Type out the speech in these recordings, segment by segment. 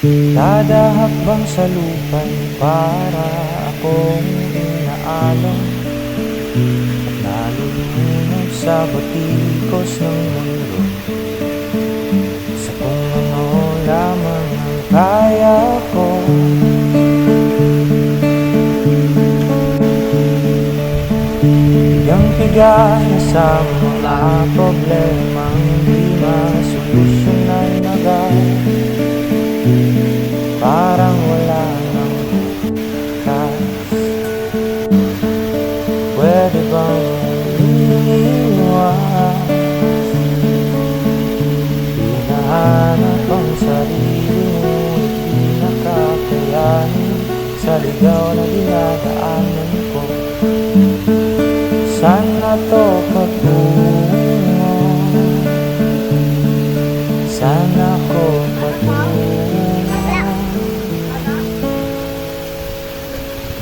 Dadahakbang sa lupay para akong inaalon at nalulunod sa batikos ng mundo, sa kung ano lamang ang kaya ko. Higang-higa na sa mga problemang di masolusyonan agad, parang wala nang bukas. Pwede bang umiiwas? Hinahanap ang sarili mo, di nakakayanin sa ligaw na dinadaanan ko. Sana to patungo, sana ko patungo.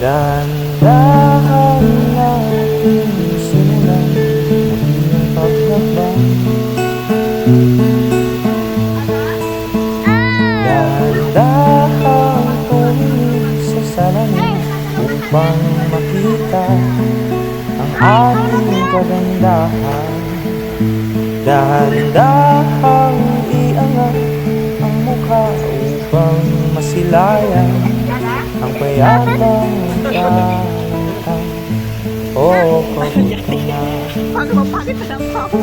Dahan-dahan natin simulan muli ang paglakbay. Dahan-dahan tumingin sa salamin upang makita ang ating kagandahan. Dahan-dahang iangat ang mukha upang masilayan ang payapang kalimutan. Oo, pagod ka na. Bakit pa lang ako?